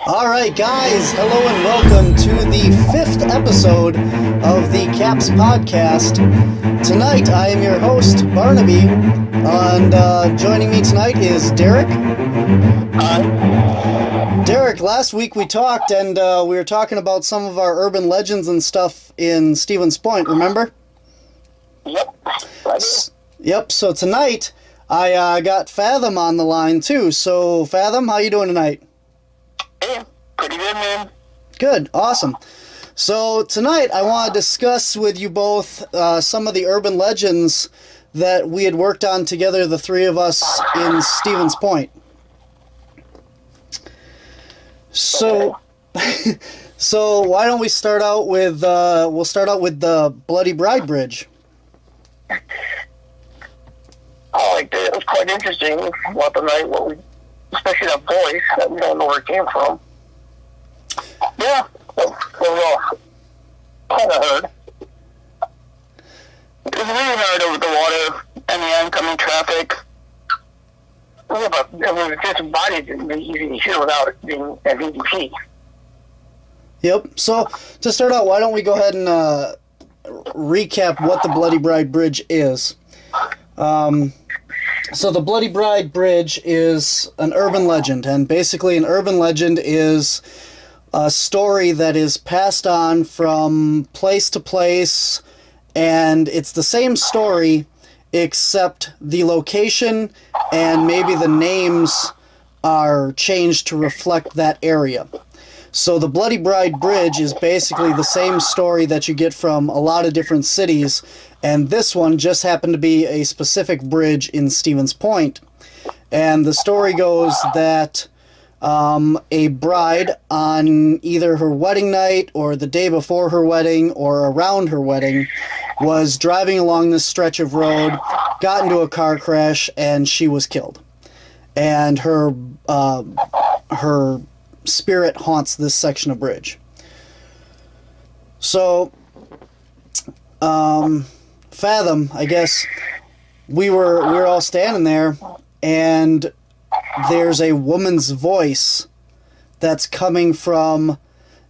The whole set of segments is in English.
Alright guys, hello and welcome to the 5th episode of the Caps Podcast. Tonight I am your host, Barnaby, and joining me tonight is Derek. Hi. Derek, last week we talked and we were talking about some of our urban legends and stuff in Stevens Point, remember? Yep. I do. Yep, so tonight I got Phathom on the line too. So Phathom, how you doing tonight? Hey, pretty good, man. Good, awesome. So tonight I want to discuss with you both some of the urban legends that we had worked on together, the three of us in Stevens Point. So, so why don't we start out with we'll start out with the Bloody Bride Bridge. I liked it. It was quite interesting about the night, especially that voice that we don't know where it came from. Yeah, well, kind of heard. It was really hard over the water and the oncoming traffic. Yeah, but it was just bodies that be easy to hear without it being an EVP. Yep. So to start out, why don't we go ahead and recap what the Bloody Bride Bridge is? So the Bloody Bride Bridge is an urban legend, and basically an urban legend is a story that is passed on from place to place, and it's the same story except the location and maybe the names are changed to reflect that area. So the Bloody Bride Bridge is basically the same story that you get from a lot of different cities, and this one just happened to be a specific bridge in Stevens Point. And the story goes that a bride on either her wedding night or the day before her wedding or around her wedding was driving along this stretch of road, got into a car crash, and she was killed. And her spirit haunts this section of bridge. So, Phathom, I guess, we were all standing there, and there's a woman's voice that's coming from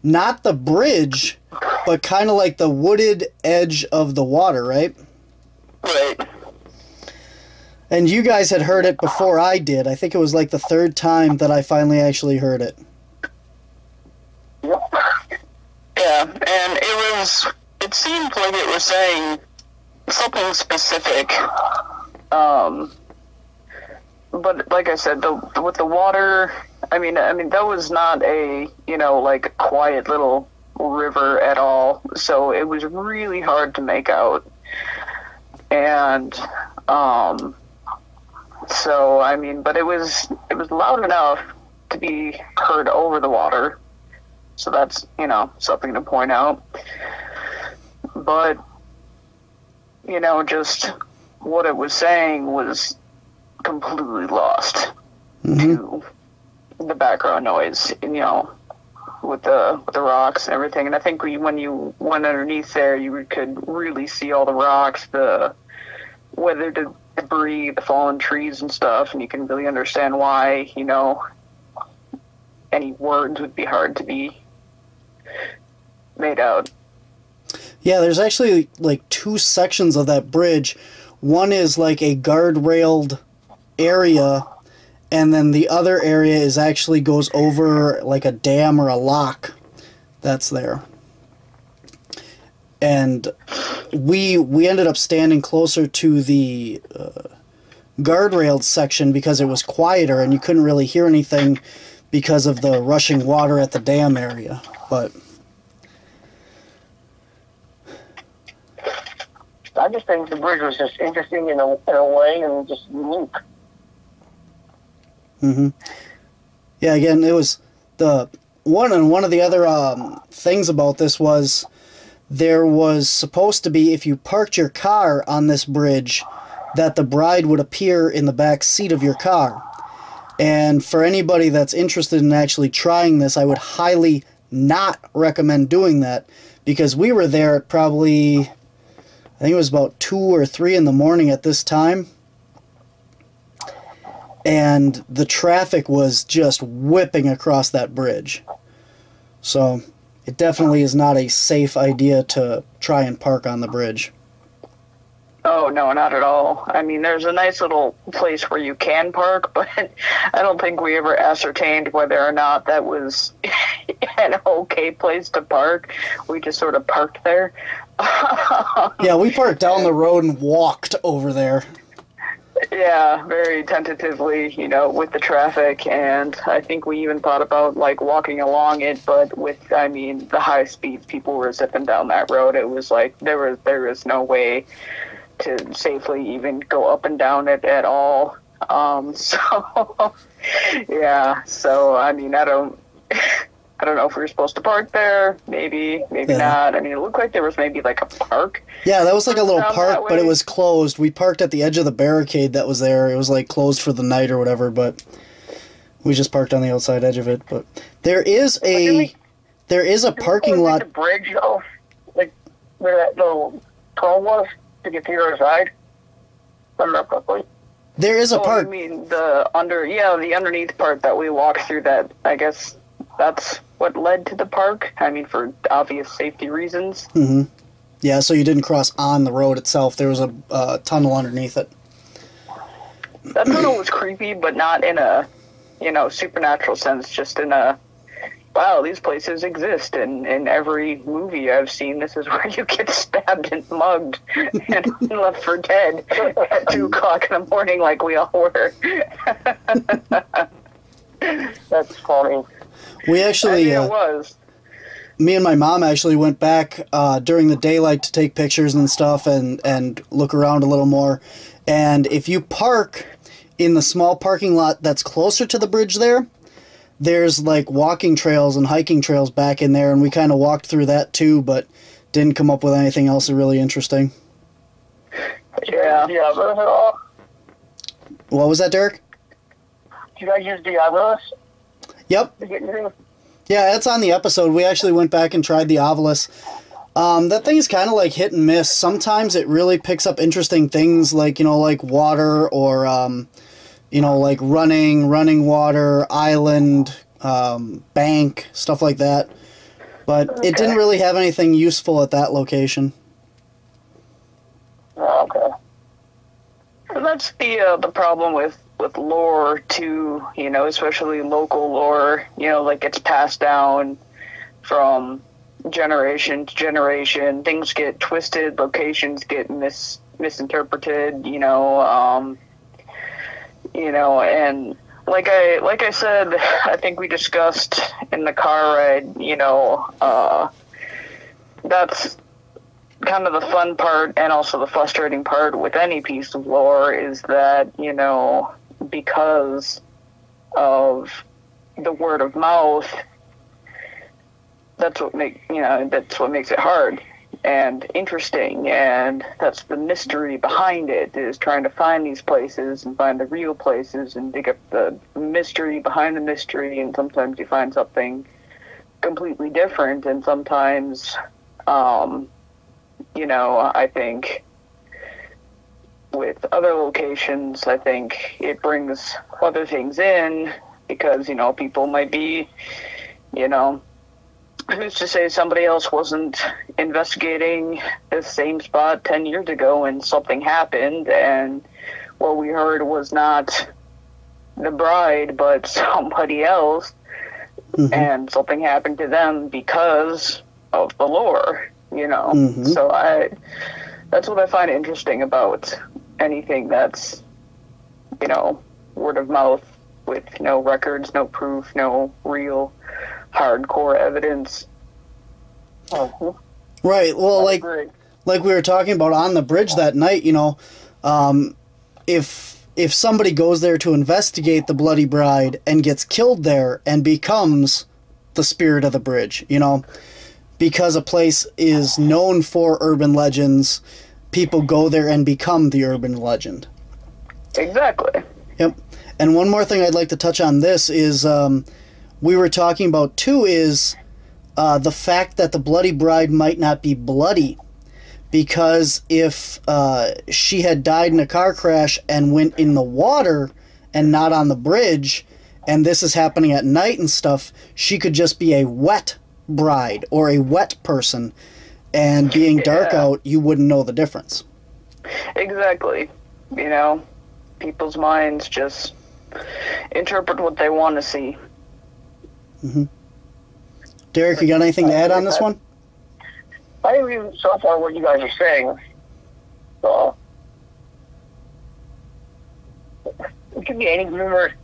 not the bridge, but kind of like the wooded edge of the water, right? Right. And you guys had heard it before I did. I think it was like the third time that I finally actually heard it. Yep. Yeah, and it seemed like it was saying something specific. But like I said, with the water, I mean, that was not a, like quiet little river at all. So it was really hard to make out. And, so, I mean, but it was loud enough to be heard over the water. So that's, something to point out. But, just what it was saying was completely lost to the background noise, with the rocks and everything. And I think when you went underneath there, you could really see all the rocks, the weathered debris, the fallen trees and stuff, and you can really understand why, any words would be hard to be made out. Yeah, there's actually like two sections of that bridge. One is like a guardrailed area, and then the other area is actually goes over like a dam or a lock that's there. And we ended up standing closer to the guardrailed section because it was quieter and you couldn't really hear anything because of the rushing water at the dam area. But I just think the bridge was just interesting in a way and just unique. Yeah, again, it was the one of the other things about this was there was supposed to be, if you parked your car on this bridge, that the bride would appear in the back seat of your car. And for anybody that's interested in actually trying this, I would highly not recommend doing that, because we were there at probably, I think it was about 2 or 3 in the morning at this time. and the traffic was just whipping across that bridge. So it definitely is not a safe idea to try and park on the bridge. Oh, no, not at all. I mean, there's a nice little place where you can park, but I don't think we ever ascertained whether or not that was an okay place to park. We just sort of parked there. Yeah, we parked down the road and walked over there. Yeah, very tentatively, you know, with the traffic, and I think we even thought about, like, walking along it, but with, I mean, the high speeds people were zipping down that road, it was like, there was no way to safely even go up and down it at all. So, yeah, so, I mean, I don't know if we were supposed to park there, maybe not. I mean, it looked like there was maybe, like, a park. Yeah, that was like a little park, but it was closed. We parked at the edge of the barricade that was there. It was, like, closed for the night or whatever, but we just parked on the outside edge of it. But there is a parking lot. The bridge, though, like, where that little tunnel was, to get to your side. Remember correctly? There is a park. I mean, the underneath part that we walked through, that, I guess, that's what led to the park. I mean, for obvious safety reasons. Mm-hmm. Yeah, so you didn't cross on the road itself. There was a tunnel underneath it. That tunnel was creepy, but not in a, you know, supernatural sense. Just in a, wow, these places exist. And in every movie I've seen, this is where you get stabbed and mugged and left for dead at 2 o'clock in the morning like we all were. That's funny. We actually... it was. Me and my mom actually went back during the daylight to take pictures and stuff and look around a little more. And if you park in the small parking lot that's closer to the bridge there's like walking trails and hiking trails back in there, and we kind of walked through that too, but didn't come up with anything else really interesting. Yeah. What was that, Derek? Did you guys use Diablos? Yep. Yeah, it's on the episode. We actually went back and tried the Ovilus. That thing is kind of like hit and miss. Sometimes it really picks up interesting things like, you know, like water or, you know, like running water, island, bank, stuff like that. But it didn't really have anything useful at that location. Oh, okay. And that's the problem with lore too, you know, especially local lore, you know, like it's passed down from generation to generation. Things get twisted, locations get misinterpreted, you know, and like I said, I think we discussed in the car ride, you know, that's kind of the fun part and also the frustrating part with any piece of lore is that, you know, because of the word of mouth, that's what makes it hard and interesting, and that's the mystery behind it, is trying to find these places and find the real places and dig up the mystery behind the mystery, and sometimes you find something completely different, and sometimes, you know, I think with other locations, I think it brings other things in because, you know, people might be, you know, who's to say somebody else wasn't investigating this same spot 10 years ago and something happened and what we heard was not the bride but somebody else, and something happened to them because of the lore, you know. So that's what I find interesting about anything that's, you know, word of mouth with no records, no proof, no real hardcore evidence. Right. Well, like we were talking about on the bridge that night, you know, if somebody goes there to investigate the Bloody Bride and gets killed there and becomes the spirit of the bridge, you know, because a place is known for urban legends, people go there and become the urban legend. Exactly. Yep. And one more thing I'd like to touch on this is we were talking about too is the fact that the Bloody Bride might not be bloody, because if she had died in a car crash and went in the water and not on the bridge, and this is happening at night and stuff, she could just be a wet bride or a wet person, and being dark out, you wouldn't know the difference. Exactly. You know, people's minds just interpret what they want to see. Mm-hmm. Derek, you got anything to add on this one? I agree so far what you guys are saying. It could be any numerous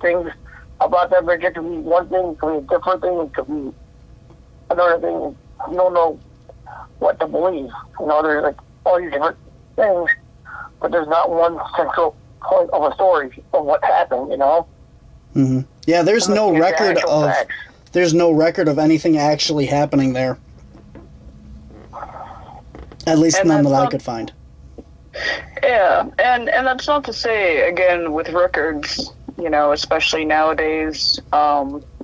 things about that bridge. It could be one thing, it could be a different thing, it could be another thing. You don't know what to believe. You know, there's like all these different things, but there's not one central point of a story of what happened, you know? Mm-hmm. Yeah, there's no record of facts. There's no record of anything actually happening there. At least none that I could find. Yeah, and that's not to say, again, with records, you know, especially nowadays,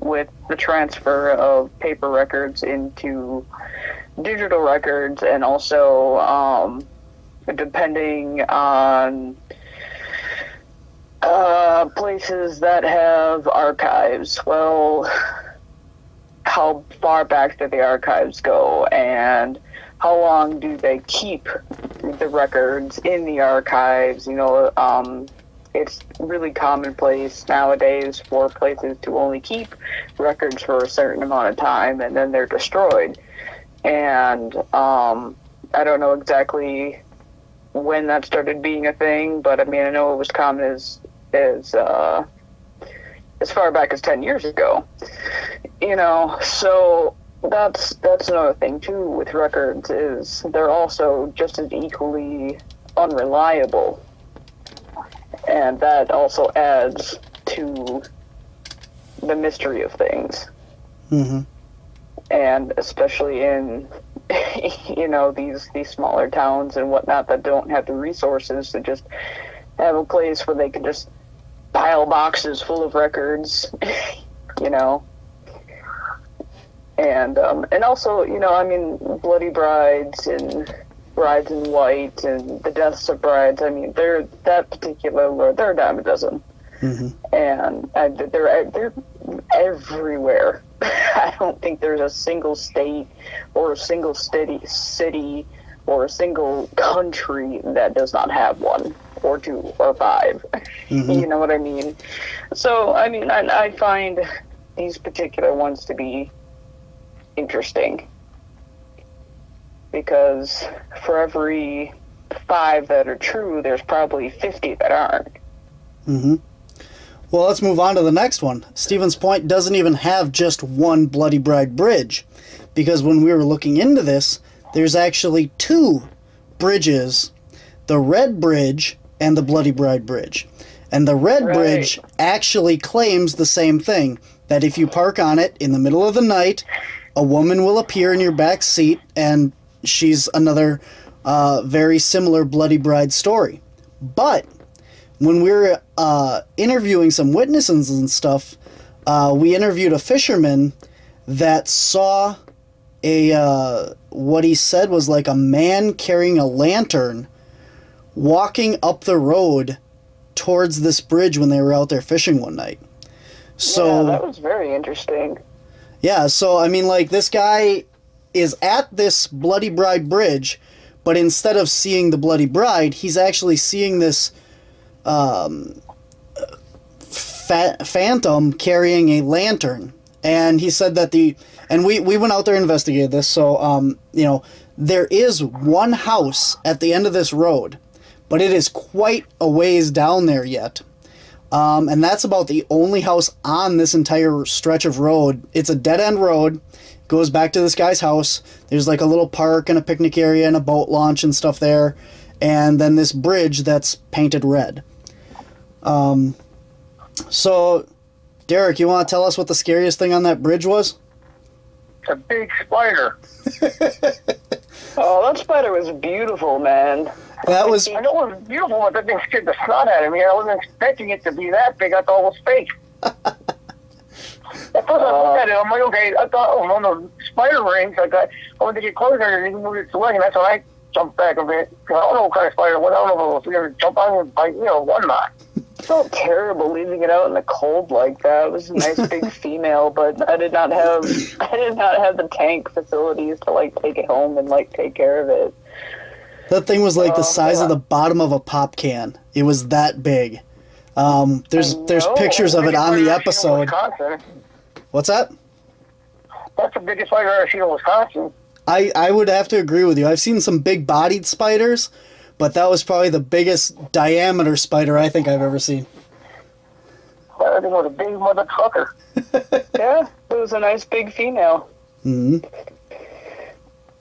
with the transfer of paper records into digital records, and also depending on places that have archives. Well, how far back do the archives go, and how long do they keep the records in the archives? You know, it's really commonplace nowadays for places to only keep records for a certain amount of time, and then they're destroyed. And I don't know exactly when that started being a thing, but I mean, I know it was common as far back as 10 years ago. You know, so that's another thing too with records, is they're also just as equally unreliable, and that also adds to the mystery of things. Mm-hmm. And especially in, you know, these smaller towns and whatnot that don't have the resources to just have a place where they can just pile boxes full of records, you know. And also, you know, I mean, Bloody Brides and Brides in White and The Deaths of Brides, I mean, they're a dime a dozen. Mm-hmm. And they're everywhere. I don't think there's a single state or a single city or a single country that does not have one or two or five. Mm-hmm. You know what I mean? So, I mean, I find these particular ones to be interesting, because for every 5 that are true, there's probably 50 that aren't. Mm-hmm. Well, let's move on to the next one. Stevens Point doesn't even have just one Bloody Bride Bridge, because when we were looking into this, there's actually 2 bridges, the Red Bridge and the Bloody Bride Bridge. And the Red Bridge actually claims the same thing, that if you park on it in the middle of the night, a woman will appear in your back seat, and she's another very similar Bloody Bride story. But when we were interviewing some witnesses and stuff, we interviewed a fisherman that saw what he said was like a man carrying a lantern walking up the road towards this bridge when they were out there fishing one night. So yeah, that was very interesting. Yeah, so I mean, like, this guy is at this Bloody Bride Bridge, but instead of seeing the Bloody Bride, he's actually seeing this phantom carrying a lantern. And he said that and we went out there and investigated this, so, you know, there is one house at the end of this road, but it is quite a ways down there yet. And that's about the only house on this entire stretch of road. It's a dead-end road, goes back to this guy's house. There's like a little park and a picnic area and a boat launch and stuff there, and then this bridge that's painted red. So, Derek, you want to tell us what the scariest thing on that bridge was? A big spider. Oh, that spider was beautiful, man. That was... I know it was beautiful, but that thing scared the snot out of me. I wasn't expecting it to be that big. I thought it was fake. At first I looked at it, I'm like, okay, I thought, oh, no, spider rings. I wanted to get closer and he moved its leg, and that's when I jump back a bit. 'Cause I don't know what kind of spider it was. I don't know if it was going to jump on you and bite you or whatnot. It felt terrible leaving it out in the cold like that. It was a nice big female, but I did not have the tank facilities to like take it home and like take care of it. That thing was like the size of the bottom of a pop can. It was that big. There's pictures of it on the episode. What's that? That's the biggest spider I've ever seen in Wisconsin. I would have to agree with you. I've seen some big-bodied spiders, but that was probably the biggest diameter spider I think I've ever seen. I think it was a big mother trucker. Yeah, it was a nice big female. Mm-hmm.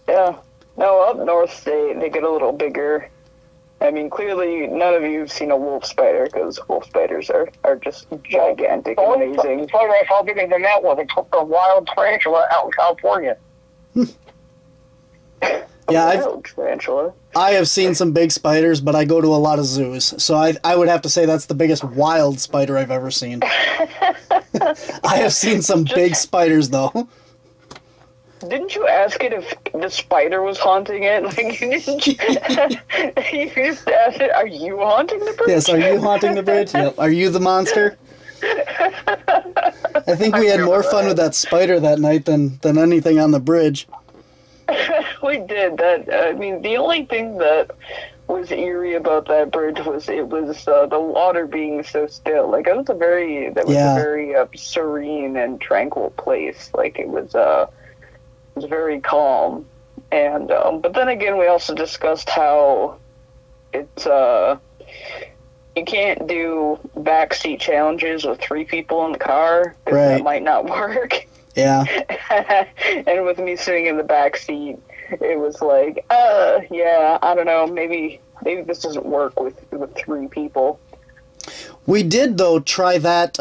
Yeah. No, up north they get a little bigger. I mean, clearly none of you have seen a wolf spider because wolf spiders are just gigantic and amazing. The spider I saw bigger than that was a wild tarantula out in California. Yeah, tarantula. I have seen some big spiders, but I go to a lot of zoos, so I would have to say that's the biggest wild spider I've ever seen. I have seen some big spiders, though. Didn't you ask it if the spider was haunting it? Like, you just asked it, are you haunting the bridge? Yes, are you haunting the bridge? Yep. Are you the monster? I think we had more fun with that spider that night than anything on the bridge. We did that. I mean, the only thing that was eerie about that bridge was the water being so still. Like, it was a very serene and tranquil place. Like, it was very calm. And but then again, we also discussed how it's you can't do backseat challenges with 3 people in the car because that might not work. Yeah. And with me sitting in the back seat, it was like, yeah, I don't know, maybe this doesn't work with 3 people. We did, though, try that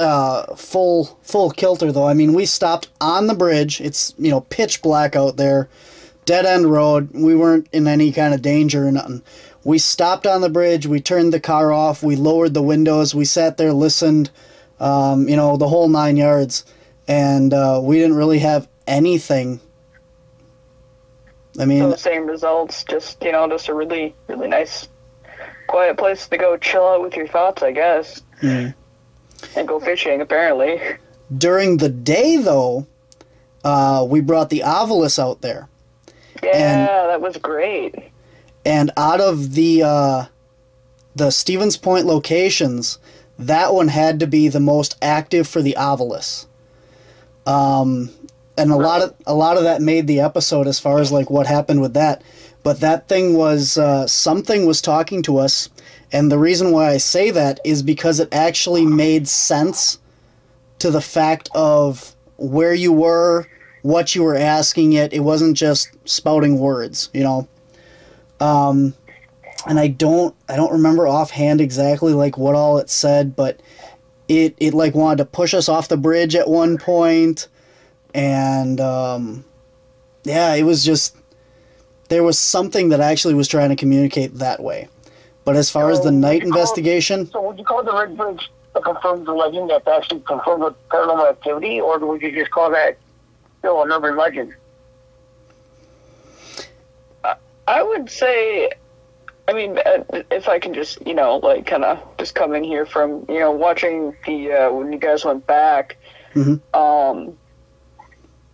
full kilter, though. I mean, we stopped on the bridge. It's, pitch black out there, dead-end road. We weren't in any kind of danger or nothing. We stopped on the bridge. We turned the car off. We lowered the windows. We sat there, listened, the whole 9 yards. And we didn't really have anything. I mean, so the same results, just a really, really nice, quiet place to go chill out with your thoughts, I guess. Mm. And go fishing, apparently. During the day, though, we brought the Ovilus out there. Yeah, that was great. And out of the Stevens Point locations, that one had to be the most active for the Ovilus. And a lot of that made the episode as far as like what happened with that. But that thing was something was talking to us, and the reason why I say that is because it actually made sense to the fact of where you were, what you were asking it. It wasn't just spouting words, And I don't remember offhand exactly like what all it said, but it like wanted to push us off the bridge at one point, and it was just, there was something that actually was trying to communicate that way. But as far as the night investigation, so would you call the Red Bridge a confirmed legend that actually confirmed with paranormal activity, or would you just call that still an urban legend? I would say, I mean, if I can just, like kind of just come in here from, watching the, when you guys went back, mm-hmm.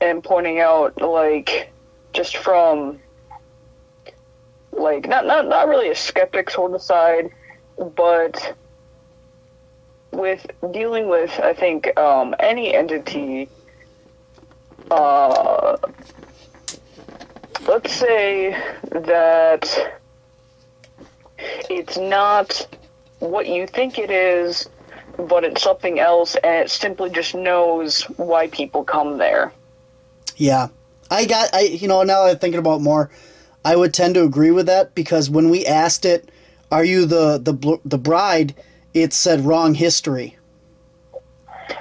And pointing out, like, just from, like, not really a skeptic sort of side, but with dealing with, I think, any entity, let's say that it's not what you think it is, but it's something else, and it simply just knows why people come there. Yeah. Now that I'm thinking about more, I would tend to agree with that, because when we asked it, are you the bride, it said wrong history.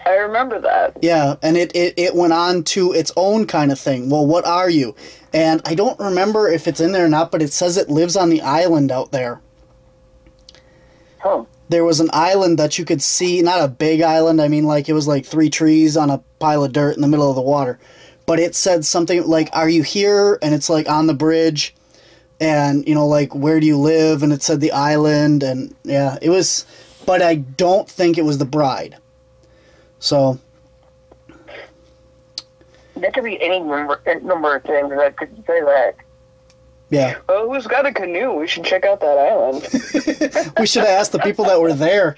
I remember that. Yeah, and it went on to its own kind of thing. Well, what are you? And I don't remember if it's in there or not, but it says it lives on the island out there. Huh. There was an island that you could see, not a big island, I mean, like, it was like 3 trees on a pile of dirt in the middle of the water. But it said something like, are you here? And it's like on the bridge. and, you know, like, where do you live? And it said the island, and yeah, it was, but I don't think it was the bride. So. That could be any number of things that could say that. Yeah. Well, who's got a canoe? We should check out that island. We should have asked the people that were there,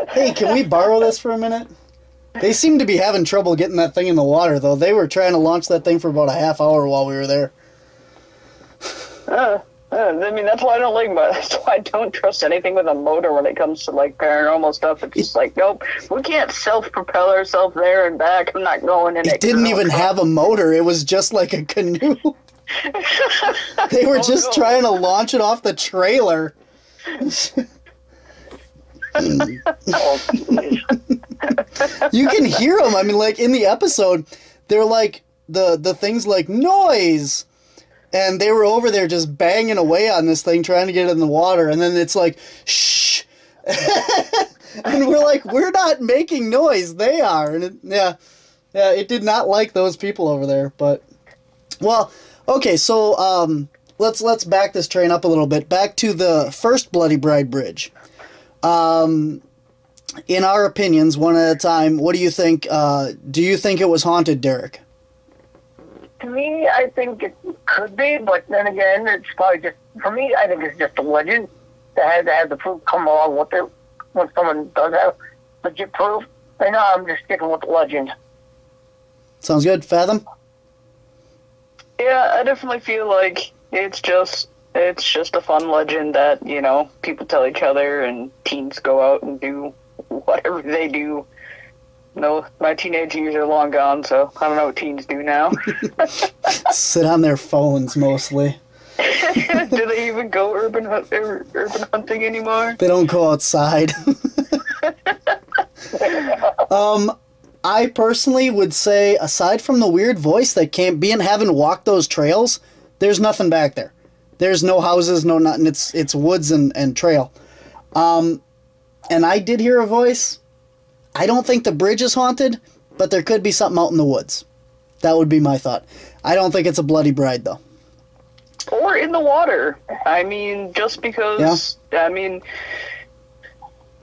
hey, can we borrow this for a minute? They seem to be having trouble getting that thing in the water, though. They were trying to launch that thing for about a half hour while we were there. I mean, that's why I don't like, that's why I don't trust anything with a motor when it comes to, like, paranormal stuff. It's just like, nope, we can't self-propel ourselves there and back. I'm not going in it. It didn't even have a motor. It was just like a canoe. They were just trying to launch it off the trailer. You can hear them. I mean, like, in the episode, they're like, the things like, noise! And they were over there just banging away on this thing, trying to get it in the water, and then it's like, shh! And we're like, we're not making noise, they are. And it did not like those people over there, but... Well, okay, so, let's back this train up a little bit. Back to the first Bloody Bride Bridge. In our opinions, one at a time, what do you think? Do you think it was haunted, Derek? To me, I think it could be, but then again, it's probably just, for me, I think it's just a legend that had to have the proof come along with it when someone does have legit proof. And now I'm just sticking with the legend. Sounds good. Phathom? Yeah, I definitely feel like it's just a fun legend that, you know, people tell each other and teens go out and do whatever they do. No, my teenage years are long gone, so I don't know what teens do now. Sit on their phones, mostly. Do they even go urban hunting anymore? They don't go outside. I personally would say, aside from the weird voice that came, having walked those trails, there's nothing back there. There's no houses, no nothing. It's woods and trail. And I did hear a voice. I don't think the bridge is haunted, but there could be something out in the woods. That would be my thought. I don't think it's a Bloody Bride, though. Or in the water. I mean, just because... Yeah. I mean,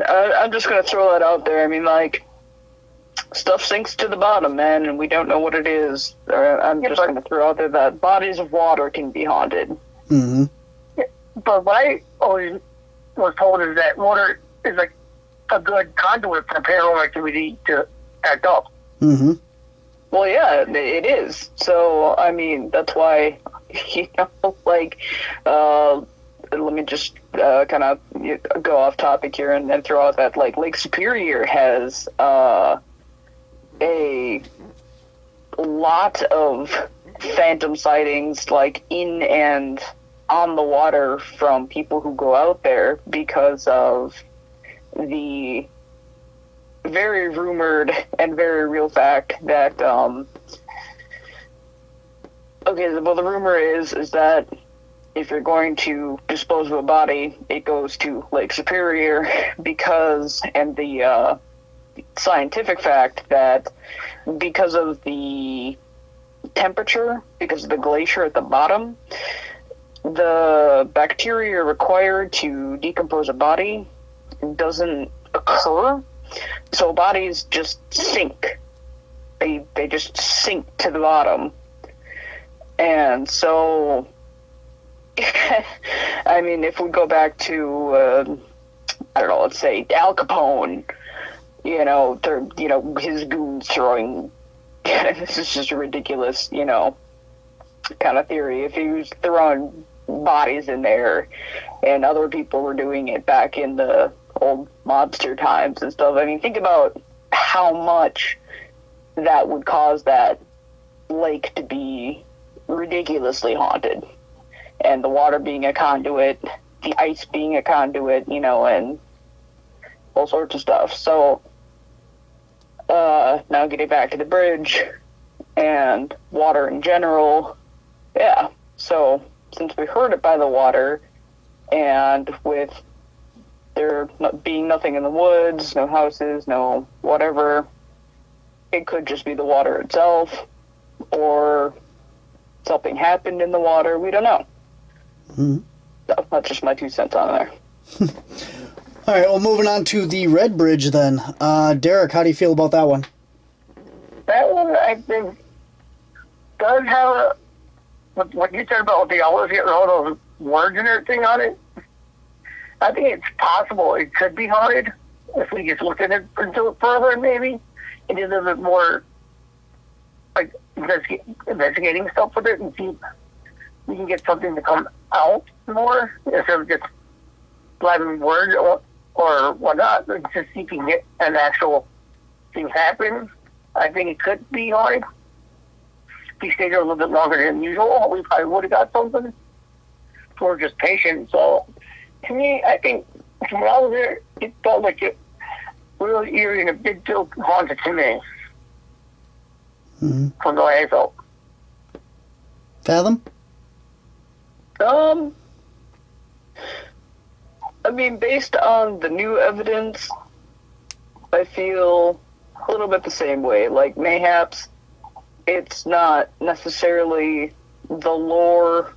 I'm just going to throw that out there. I mean, like, stuff sinks to the bottom, man, and we don't know what it is. I'm just going to throw out there that bodies of water can be haunted. Mm-hmm. Yeah, but what I always was told is that water is like a good conduit for paranormal activity to act up. Mm-hmm. Well, yeah, it is. So, I mean, that's why, you know, like, let me just kind of go off topic here and throw out that, like, Lake Superior has a lot of phantom sightings, like, in and on the water from people who go out there because of the very rumored and very real fact that okay, well, the rumor is that if you're going to dispose of a body, it goes to Lake Superior because, and the scientific fact that because of the temperature, because of the glacier at the bottom, the bacteria required to decompose a body doesn't occur, so bodies just sink. They just sink to the bottom. And so, I mean, if we go back to, I don't know, let's say Al Capone, you know, his goons throwing, this is just a ridiculous, you know, kind of theory. If he was throwing bodies in there and other people were doing it back in the old mobster times and stuff, I mean, think about how much that would cause that lake to be ridiculously haunted. And the water being a conduit, the ice being a conduit, you know, and all sorts of stuff. So, now getting back to the bridge and water in general, yeah. So, since we heard it by the water, and with there being nothing in the woods, no houses, no whatever, it could just be the water itself, or something happened in the water, we don't know. Mm-hmm. So, that's just my 2 cents on there. All right, well, moving on to the Red Bridge then. Derek, how do you feel about that one? That one, I think, does have what you said about the owls getting all those words and everything on it. I think it's possible it could be haunted if we just looked at it into it further, maybe, and did a little bit more, like, investigating stuff with it and see if we can get something to come out more instead of just blabbing words or whatnot. Just see if we can get an actual thing happen. I think it could be haunted. If we stayed there a little bit longer than usual, we probably would have got something. We're just patient. So, to me, I think when I was there, it felt like it really eerie and a big deal haunted to me. Mm-hmm. From the way I felt. Phathom? I mean, based on the new evidence, I feel a little bit the same way. Like, mayhaps it's not necessarily the lore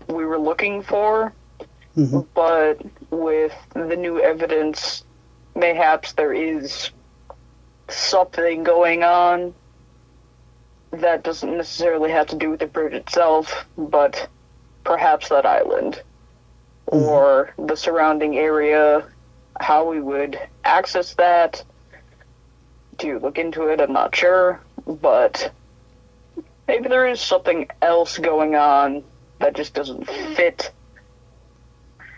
we were looking for, Mm-hmm. but with the new evidence, mayhaps there is something going on that doesn't necessarily have to do with the bridge itself, but perhaps that island or the surrounding area, how we would access that. To look into it, I'm not sure, but maybe there is something else going on that just doesn't fit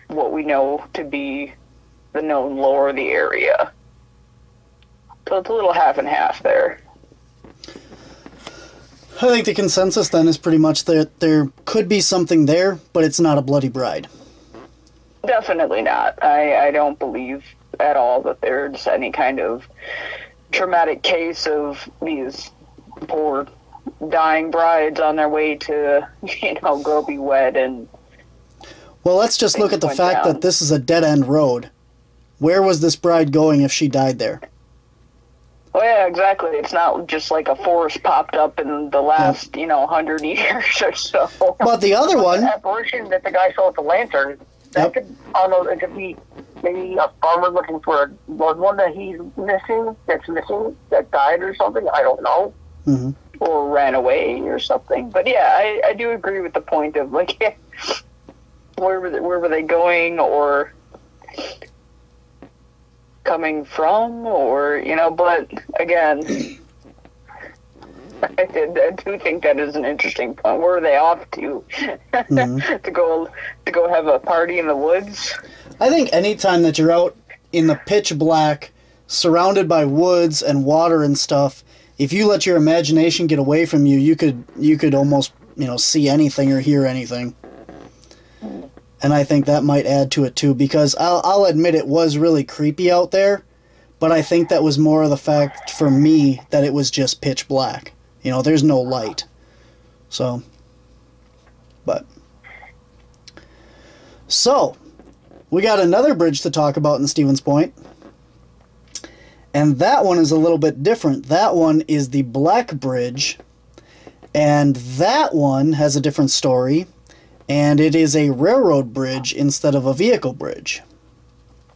what we know to be the known lore of the area. So it's a little half and half there. I think the consensus then is pretty much that there could be something there, but it's not a bloody bride. Definitely not. I don't believe at all that there's any kind of traumatic case of these poor dying brides on their way to, go be wed and... Well, let's just look at the fact that this is a dead-end road. Where was this bride going if she died there? Well, yeah, exactly. It's not just like a forest popped up in the last, 100 years or so. But the other one... The apparition that the guy saw with the lantern, that could, I don't know, it could be maybe a farmer looking for a loved one that he's missing, that died or something. I don't know. Mm-hmm. Or ran away or something. But yeah, I do agree with the point of, like, where were they going or coming from, or, but again, I do think that is an interesting point. Where are they off to? Mm-hmm. to go have a party in the woods? I think any time that you're out in the pitch black, surrounded by woods and water and stuff, if you let your imagination get away from you, you could almost, see anything or hear anything. And I think that might add to it too, because I'll admit it was really creepy out there, but I think that was more of the fact for me that it was just pitch black. There's no light. So, we got another bridge to talk about in Stevens Point. And that one is a little bit different. That one is the Black Bridge. And that one has a different story. And it is a railroad bridge instead of a vehicle bridge.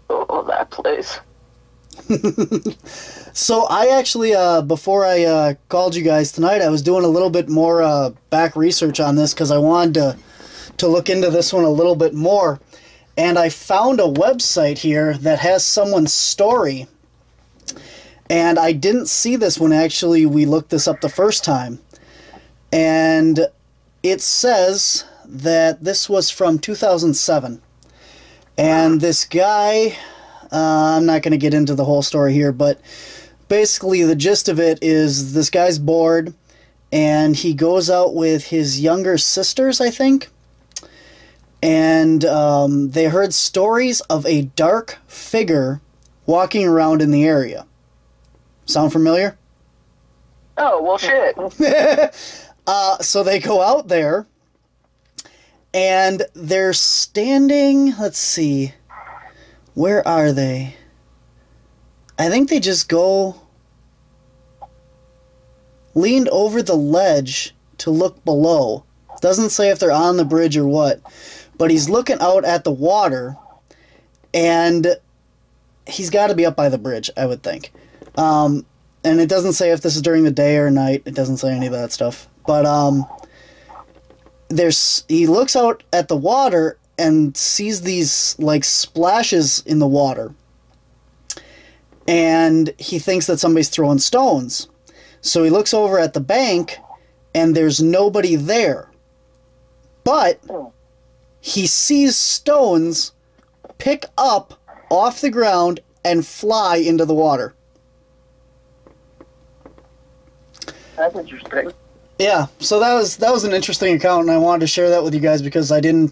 Oh, that place. So I actually, before I called you guys tonight, I was doing a little bit more back research on this because I wanted to look into this one a little bit more. And I found a website here that has someone's story. And I didn't see this when actually we looked this up the first time. And it says that this was from 2007. And this guy, I'm not going to get into the whole story here, but basically the gist of it is this guy's bored, and he goes out with his younger sisters, I think. And they heard stories of a dark figure walking around in the area. Sound familiar? Oh, well, shit. So they go out there, and they're standing, let's see, where are they? I think they just leaned over the ledge to look below, Doesn't say if they're on the bridge or what. But he's looking out at the water, and he's got to be up by the bridge, I would think. And it doesn't say if this is during the day or night. It doesn't say any of that stuff. But he looks out at the water and sees these like splashes in the water. And he thinks that somebody's throwing stones. So he looks over at the bank, and there's nobody there. But he sees stones pick up off the ground and fly into the water. That's interesting. Yeah, so that was an interesting account, and I wanted to share that with you guys because I didn't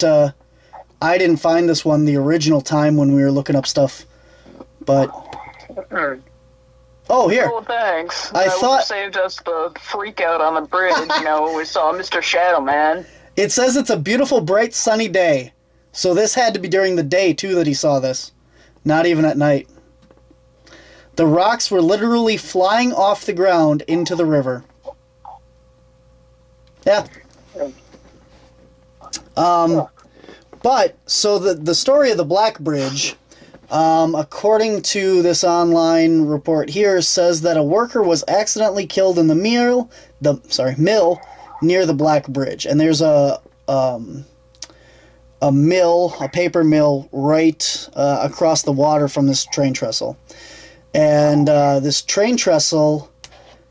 find this one the original time when we were looking up stuff. But oh, here. Oh, thanks. I thought saved us the freak out on the bridge. When we saw Mr. Shadow Man. It says it's a beautiful, bright, sunny day. So this had to be during the day, too, that he saw this. Not even at night. The rocks were literally flying off the ground into the river. Yeah. But, so the story of the Black Bridge, according to this online report here, says that a worker was accidentally killed in the mill near the Black Bridge. And there's a paper mill, right across the water from this train trestle. And this train trestle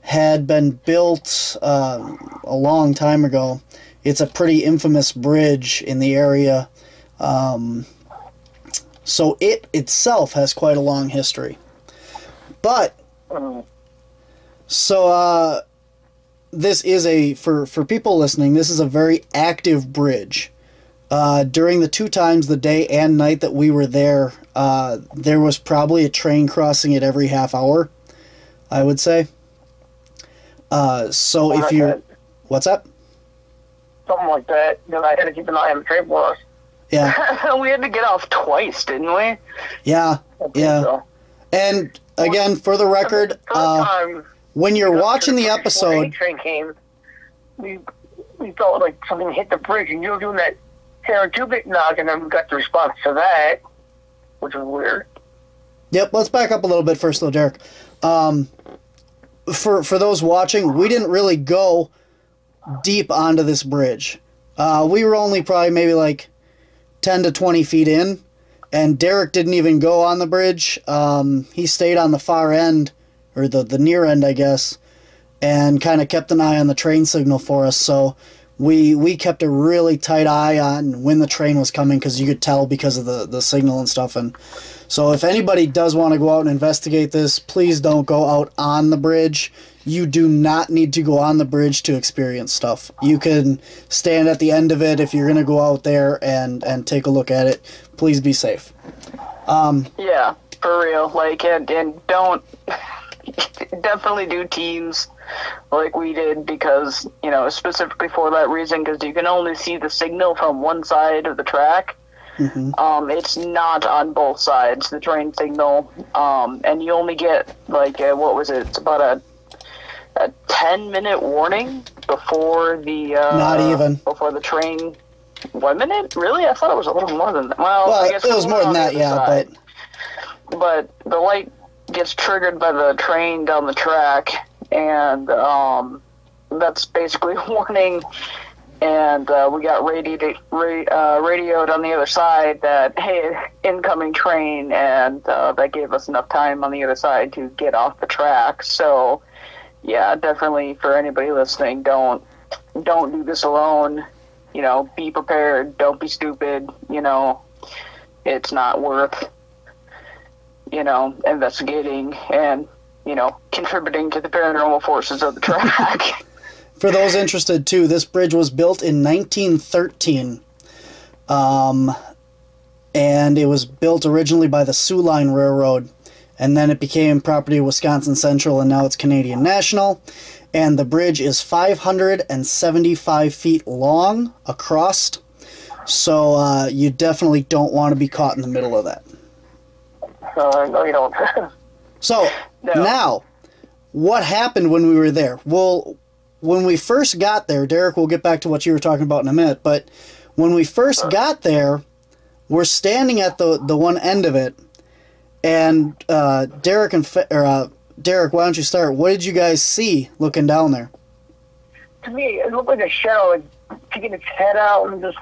had been built a long time ago. It's a pretty infamous bridge in the area. So it itself has quite a long history. But, so this is for people listening, this is a very active bridge. During the 2 times, the day and night that we were there, there was probably a train crossing it every half hour, I would say. So if you're... What's up? Something like that. I had to keep an eye on the train for us. Yeah. We had to get off twice, didn't we? Yeah, yeah. So. And, again, for the record, when you're watching the episode... The train came, we felt like something hit the bridge, and you were doing that therapeutic knock, and then we got the response to that, which was weird. Yep, let's back up a little bit first, though, Derek. For those watching, we didn't really go deep onto this bridge. We were only probably maybe like 10 to 20 feet in, and Derek didn't even go on the bridge. He stayed on the far end, or the near end, I guess, and kind of kept an eye on the train signal for us, so we kept a really tight eye on when the train was coming, because you could tell because of the signal and stuff. And so if anybody does want to go out and investigate this, please don't go out on the bridge. You do not need to go on the bridge to experience stuff. You can stand at the end of it if you're going to go out there and take a look at it. Please be safe. Yeah, for real. And don't... definitely do teams like we did, because, specifically for that reason, because you can only see the signal from one side of the track. Mm-hmm. It's not on both sides, the train signal. And you only get, what was it? It's about a 10-minute warning before the... not even. Before the train... 1 minute? Really? I thought it was a little more than that. Well, I guess it was more than that, yeah, But the light gets triggered by the train down the track, and that's basically a warning. And we got radioed on the other side that, hey, incoming train, and that gave us enough time on the other side to get off the track. So, yeah, definitely for anybody listening, don't do this alone. Be prepared. Don't be stupid. It's not worth investigating and, contributing to the paranormal forces of the track. For those interested, too, this bridge was built in 1913. And it was built originally by the Sioux Line Railroad. And then it became property of Wisconsin Central, and now it's Canadian National. And the bridge is 575 feet long across. So you definitely don't want to be caught in the middle of that. No, you don't. So, Now, what happened when we were there? Well, when we first got there, Derek, we'll get back to what you were talking about in a minute, but when we first got there, we're standing at the one end of it, and Derek, why don't you start? What did you guys see looking down there? To me, it looked like a shadow, like, sticking its head out and just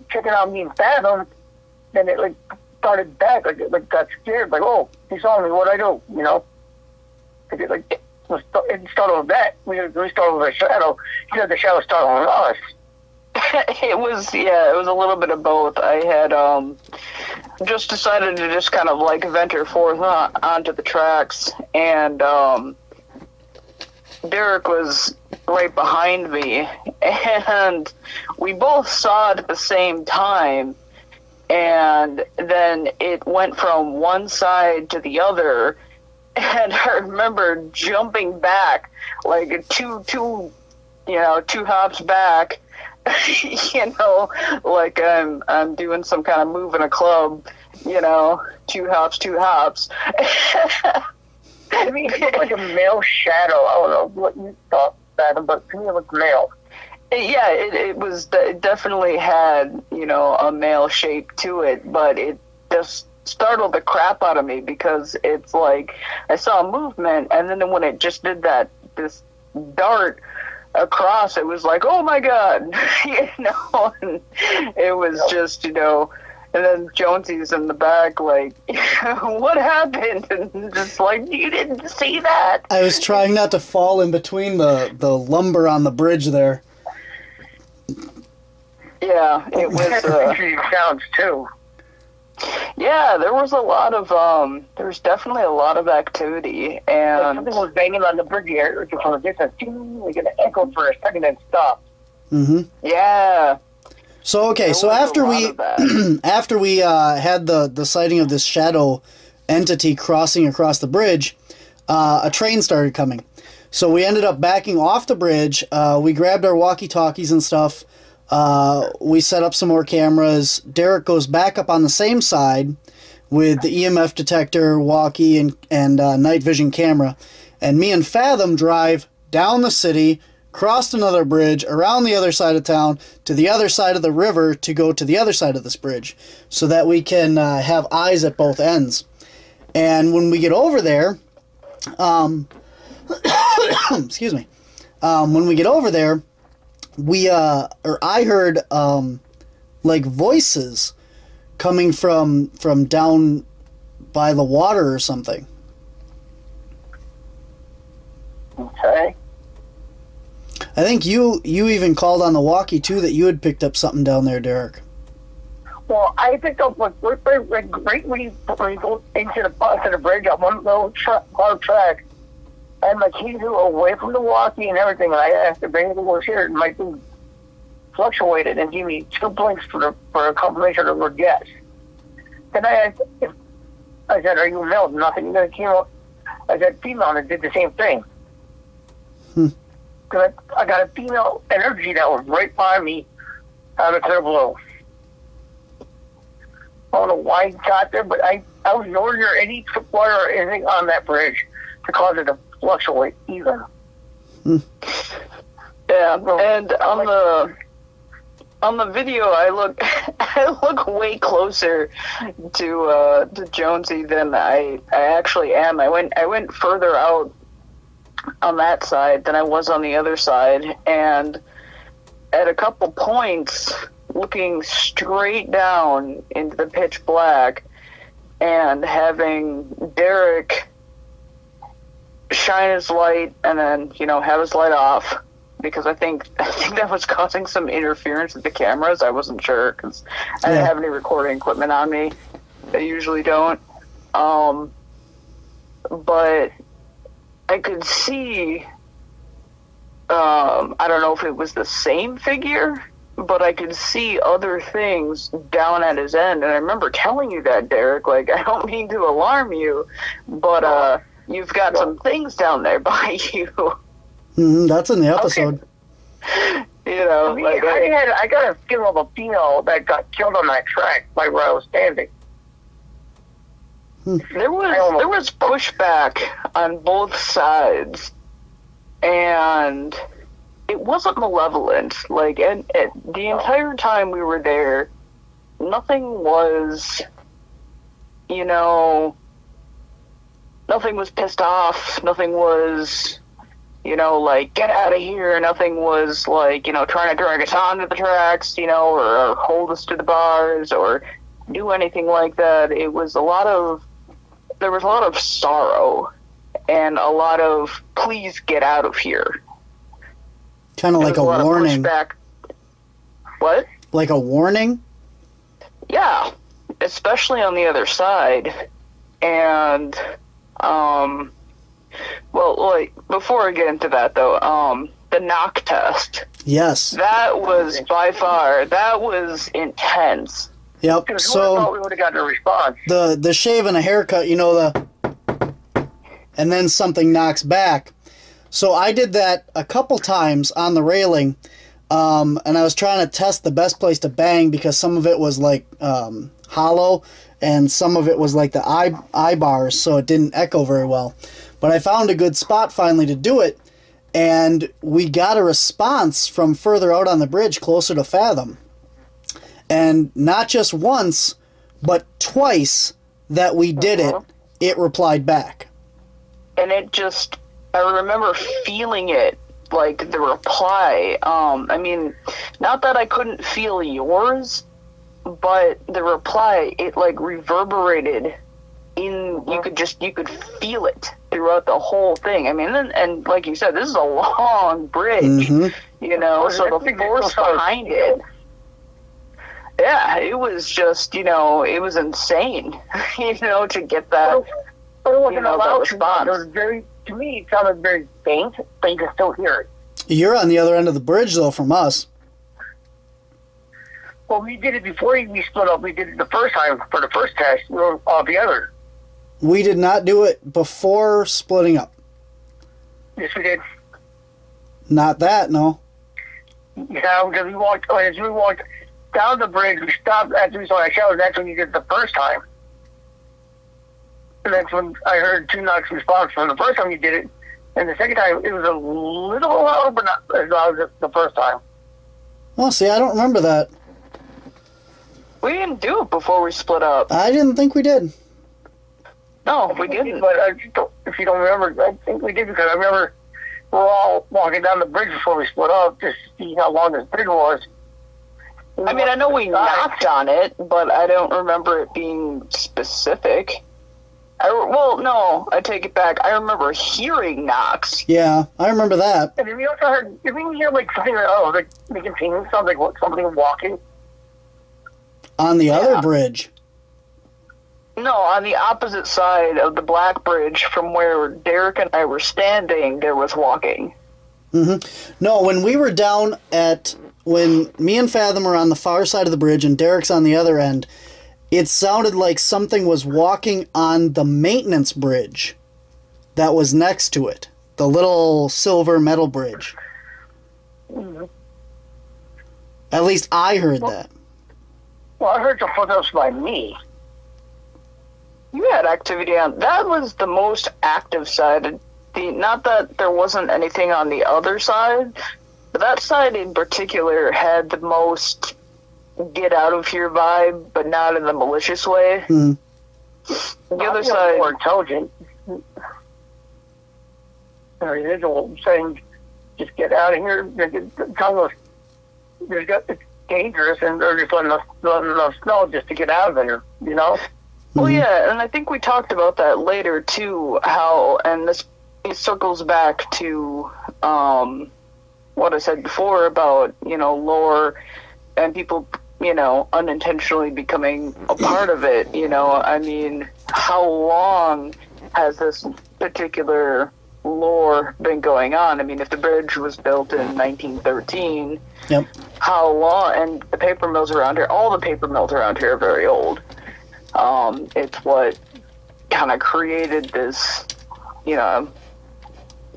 checking out me and Phathom. Then it, like, started back, like, it got scared, like, oh, he saw me, what'd I do, you know? It startled that. We startled the shadow. He said the shadow startled us. It was a little bit of both. I had just decided to just kind of like venture forth onto the tracks, and Derek was right behind me, and we both saw it at the same time, and then it went from one side to the other, and I remember jumping back like two hops back. You know, like I'm doing some kind of move in a club, you know, two hops. I mean, it looked like a male shadow. I don't know what you thought, Phathom, but to me it looked male. Yeah, it definitely had, you know, a male shape to it, but it just startled the crap out of me because it's like I saw a movement, and then when it just did this dart across, it was like, oh my god, you know, and it was just, you know, and then Jonesy's in the back like, what happened? And just like, you didn't see that? I was trying not to fall in between the lumber on the bridge there. Yeah, it was sounds too. Yeah, there was definitely a lot of activity, and like something was banging on the bridge here from a distance. Like an echo for a second and stopped. Mm-hmm. Yeah. So okay, so after we had the sighting of this shadow entity crossing across the bridge, a train started coming. So we ended up backing off the bridge. We grabbed our walkie-talkies and stuff. We set up some more cameras. Derek goes back up on the same side with the EMF detector, walkie, and night vision camera. And me and Phathom drive down the city, crossed another bridge, around the other side of town, to the other side of the river to go to the other side of this bridge, so that we can have eyes at both ends. And when we get over there, excuse me, when we get over there, I heard like voices coming from down by the water or something. Okay. I think you even called on the walkie too that you had picked up something down there, Derek. Well, I picked up right when you go into the bridge on one little hard track. I had my keys away from the walkie and everything, and I asked if anything was here. And my thing fluctuated and gave me 2 blinks for a confirmation of the word yes. Then I asked I said, "Are you male?" Nothing. Then it came out. I said, "Female," and it did the same thing. Because I got a female energy that was right by me out of clear blue. I don't know why it got there, but I was nowhere near any tripwire or anything on that bridge to cause it to fluctuate either. Yeah, and on the video, I look way closer to Jonesy than I actually am. I went further out on that side than I was on the other side, and at a couple points, looking straight down into the pitch black, and having Derek shine his light and then, you know, have his light off, because I think that was causing some interference with the cameras. I wasn't sure because I didn't have any recording equipment on me. I usually don't. But I could see, I don't know if it was the same figure, but I could see other things down at his end. And I remember telling you that, Derek, like, I don't mean to alarm you, but you've got some things down there by you. That's in the episode. Okay. You know, like, I got a feeling of a female that got killed on that track by where I was standing. There was pushback on both sides, and it wasn't malevolent. Like, and the entire time we were there, nothing was, you know, nothing was pissed off. Nothing was, you know, like, get out of here. Nothing was, like, you know, trying to drag us onto the tracks, you know, or hold us to the bars or do anything like that. It was there was a lot of sorrow and a lot of, please get out of here. Kind of like a warning. Pushback. What? Like a warning? Yeah, especially on the other side. And, well, like, before I get into that, though, the knock test. Yes. That was, by far, that was intense. Yep, so... thought we would have gotten a response. The shave and a haircut, you know, and then something knocks back. So I did that a couple times on the railing, and I was trying to test the best place to bang because some of it was, like, hollow, and some of it was like the eye bars, so it didn't echo very well. But I found a good spot finally to do it, and we got a response from further out on the bridge, closer to Phathom. And not just once, but twice that we did it replied back. And it just, I remember feeling it, like the reply. I mean, not that I couldn't feel yours, but the reply, it like reverberated in, you could feel it throughout the whole thing. I mean, and like you said, this is a long bridge, you know, so the force behind it. Yeah, it was just, you know, it was insane, you know, to get that, but it wasn't you know, that response. It was very, to me, it sounded very faint, but you could still hear it. You're on the other end of the bridge, though, from us. Well, we did it before we split up. We did it the first time for the first test. We were all together. We did not do it before splitting up. Yes, we did. Not that, no. Yeah, because as we walked down the bridge, we stopped after we saw that show. That's when you did it the first time. And that's when I heard two knocks response from the first time you did it. And the second time, it was a little louder, but not as loud as the first time. Well, see, I don't remember that. We didn't do it before we split up. I didn't think we did. No, we didn't. But if you don't remember, I think we did because I remember we were all walking down the bridge before we split up just to see how long this bridge was. I mean, I know we knocked on it, but I don't remember it being specific. Well, no, I take it back. I remember hearing knocks. Yeah, I remember that. And then we also heard, did we hear like something, like making pings, something like somebody walking? On the other bridge. No, on the opposite side of the Black Bridge from where Derek and I were standing, there was walking. No, when we were down when me and Phathom were on the far side of the bridge and Derek's on the other end, it sounded like something was walking on the maintenance bridge that was next to it. The little silver metal bridge. At least I heard that. Well, I heard the footsteps by me. You had activity on... That was the most active side. Not that there wasn't anything on the other side, but that side in particular had the most get out of here vibe, but not in the malicious way. The other side... more intelligent. Individual saying, just get out of here. It's dangerous, and they're just letting us know just to get out of there, you know? Well, yeah, and I think we talked about that later, too, how, and this circles back to what I said before about, you know, lore and people, you know, unintentionally becoming a part of it, you know? I mean, how long has this particular lore been going on? I mean, if the bridge was built in 1913, how long, and the paper mills around here, all the paper mills around here are very old. It's what kind of created this, you know,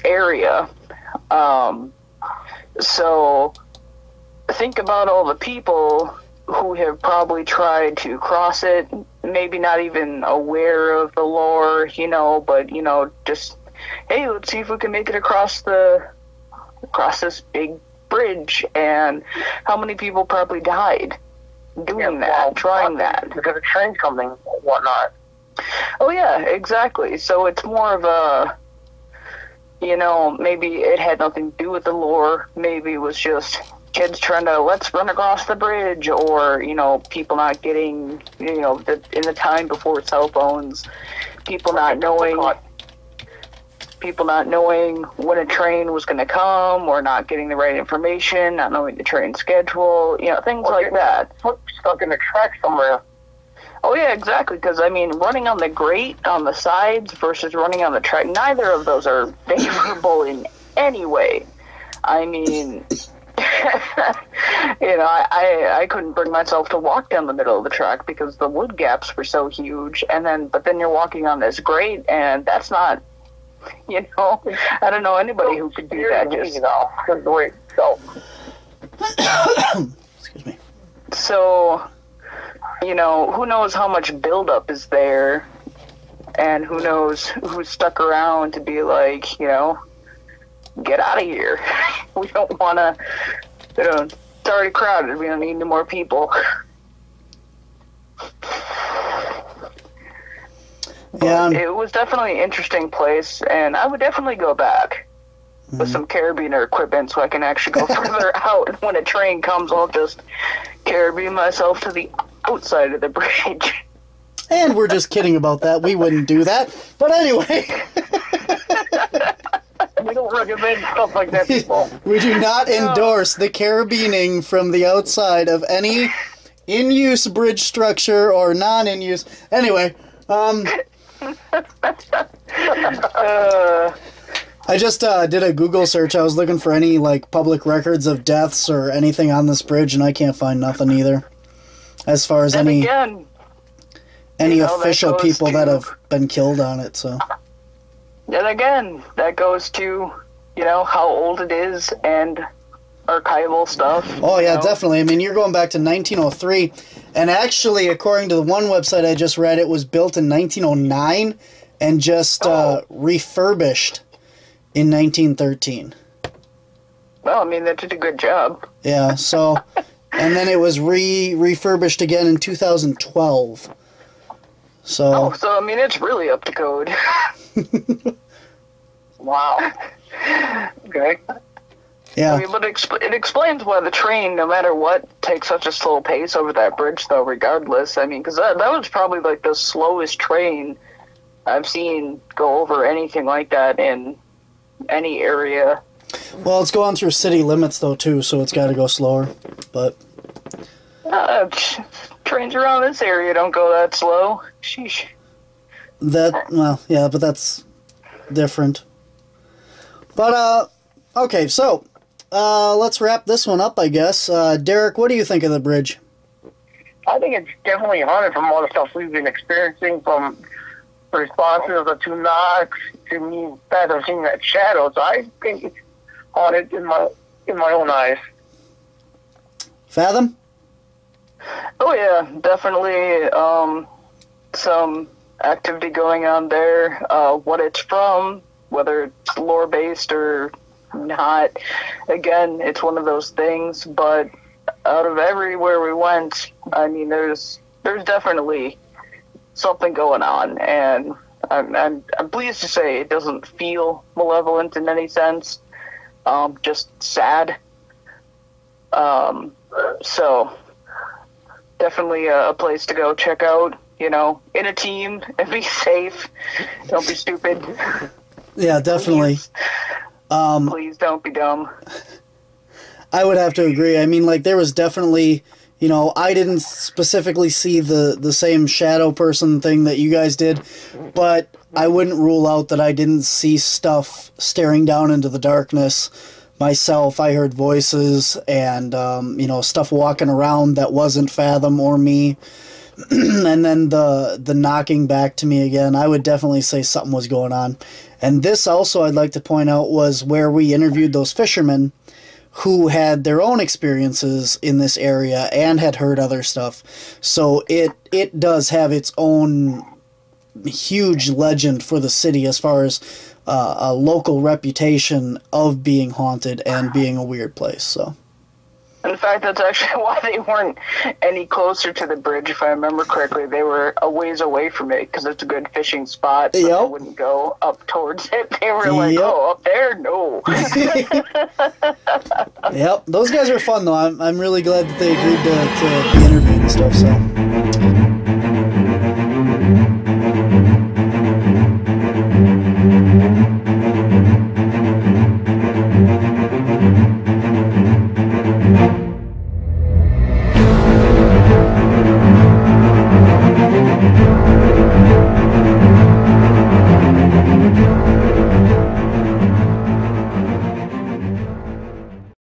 area. So think about all the people who have probably tried to cross it, maybe not even aware of the lore, you know, but, you know, just, hey, let's see if we can make it across this big bridge, and how many people probably died doing that, trying that. Because of train coming and whatnot. Oh, yeah, exactly. So it's more of a, you know, maybe it had nothing to do with the lore. Maybe it was just kids trying to, let's run across the bridge, or, you know, people not getting, you know, in the time before cell phones, people not knowing when a train was going to come, or not getting the right information, not knowing the train schedule, you know, things like that. Stuck in the track somewhere. Oh, yeah, exactly, because, I mean, running on the grate on the sides versus running on the track, neither of those are favorable in any way. I mean, you know, I couldn't bring myself to walk down the middle of the track because the wood gaps were so huge, but then you're walking on this grate, and that's not, you know, I don't know anybody who could do that. Just, you know, because the way it felt. Excuse me. So, you know, who knows how much buildup is there, and who knows who's stuck around to be like, you know, get out of here. We don't want to, you know, it's already crowded. We don't need any more people. Yeah. It was definitely an interesting place, and I would definitely go back with some carabiner equipment so I can actually go further out. When a train comes, I'll just carabine myself to the outside of the bridge. And we're just kidding about that. We wouldn't do that. But anyway. We don't recommend stuff like that, people. We do not endorse the carabining from the outside of any in-use bridge structure or non-in-use. Anyway, I just did a Google search. I was looking for any like public records of deaths or anything on this bridge, and I can't find nothing either. As far as any official people that have been killed on it, so. Then again, that goes to, you know, how old it is and archival stuff. Oh, yeah, definitely. I mean, you're going back to 1903, and actually, according to the one website I just read, it was built in 1909 and just refurbished in 1913. Well, I mean, they did a good job. Yeah, so, and then it was refurbished again in 2012. So, I mean, it's really up to code. Wow. Okay. yeah. I mean, but it explains why the train, no matter what, takes such a slow pace over that bridge, though, regardless. I mean, because that was probably, like, the slowest train I've seen go over anything like that in any area. Well, it's going through city limits, though, too, so it's got to go slower, but... trains around this area don't go that slow. Sheesh. Well, yeah, but that's different. But, okay, so, let's wrap this one up, I guess. Derek, what do you think of the bridge? I think it's definitely haunted from all the stuff we've been experiencing, from the responses of the two knocks to me Phathom seeing that shadow. So I think it's haunted in my own eyes. Phathom? Oh yeah, definitely some activity going on there. What it's from, whether it's lore based or not, again, it's one of those things. But out of everywhere we went, I mean, there's definitely something going on, and I'm pleased to say it doesn't feel malevolent in any sense. Just sad. So. Definitely a place to go check out, you know, in a team, and be safe. Don't be stupid. Yeah, definitely. Please don't be dumb. I would have to agree. I mean, like, there was definitely, you know, I didn't specifically see the same shadow person thing that you guys did, but I wouldn't rule out that I didn't see stuff staring down into the darkness myself. I heard voices and, you know, stuff walking around that wasn't Phathom or me. And then the knocking back to me again, I would definitely say something was going on. And this also, I'd like to point out, was where we interviewed those fishermen who had their own experiences in this area and had heard other stuff. So it does have its own huge legend for the city as far as a local reputation of being haunted and being a weird place. So. In fact, that's actually why they weren't any closer to the bridge, if I remember correctly. They were a ways away from it, because it's a good fishing spot, so they wouldn't go up towards it. They were like, oh, up there? No. Yep, those guys are fun, though. I'm really glad that they agreed to be interviewed and stuff, so...